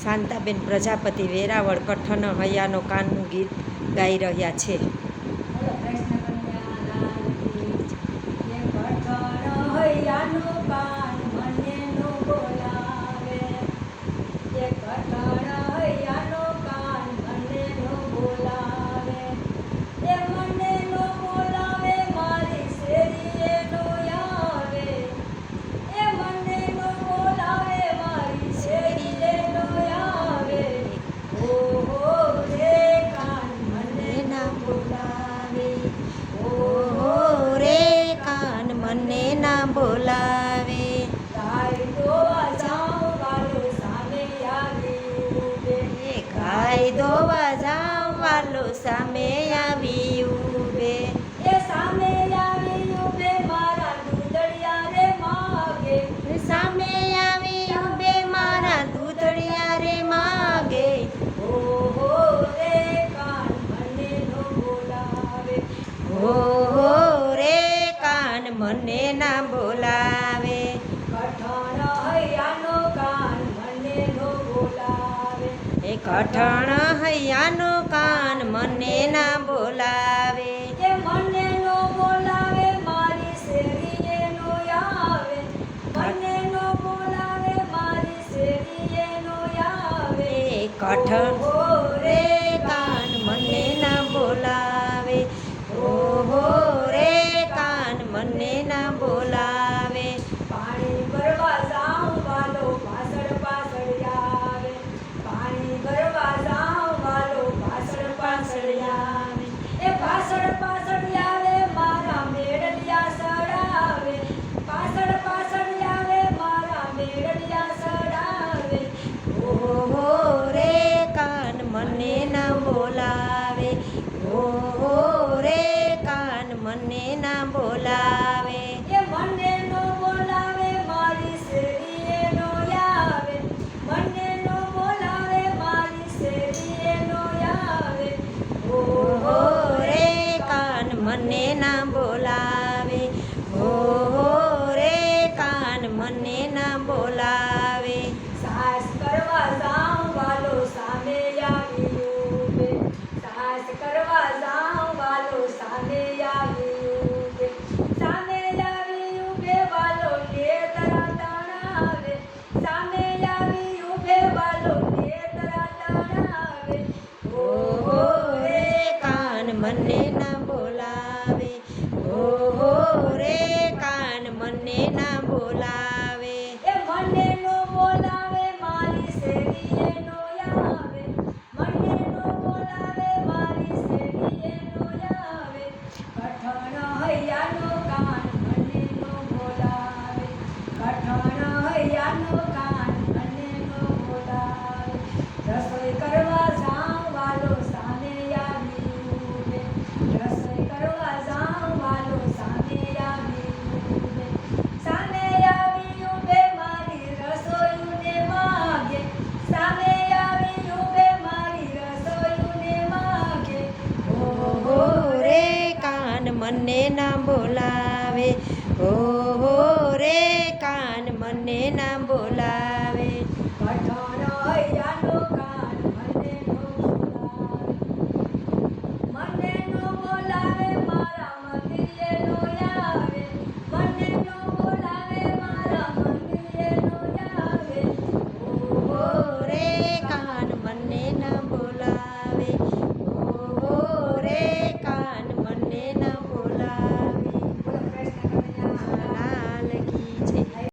શાંતાબેન પ્રજાપતિ વેરાવળ કઠણ હૈયાનો કાનનું ગીત ગાઈ રહ્યા છે. મને ના બોલાવે ગાય દોવા જાઉં વાલો સામે આવી ઊભે, ગાય દોવા જાઉં વાલો સામે આવી ઊભે, એ સામે આવી ઊભે મારા દૂધડિયા રે માગે, સામે આવી ઊભે મારા દૂધડિયા રે માગે. ઓહો રે કાન મને નો બોલાવે, ઓહો મને ના બોલાવે, કઠણ હૈયાનો કાન મને નો બોલાવે, એ કઠણ હૈયાનો કાન મને ના બોલાવે, એ મને નો બોલાવે મારી શેરીએ નો આવે, મને નો બોલાવે મારી શેરીએ નો આવે. કઠણ રે કાન મને ના બોલાવે, ઓહો રે મને ના બોલાવે, પાણી ભરવા જાઉં વાલો પાછળ પાછળ આવે, પાણી ભરવા જાઉં વાલો પાછળ પાછળ આવે, એ પાછળ પાછળ આવે મારા મેળડિયા સડાવે, પાછળ પાછળ આવે મારા મેળડિયા સડાવે. ઓહો રે કાન મને ના બોલાવે, ઓહો રે કાન મને ના બોલાવે, એ મને નો બોલાવે મારી શેરીએ નો આવે, મને નો બોલાવે મારી શેરીએ નો આવે. ઓહો રે કાન મને ના બોલાવે, ઓહો રે કાન મને ના બોલાવે, સાસ કરવા જાઉં વાલો સામે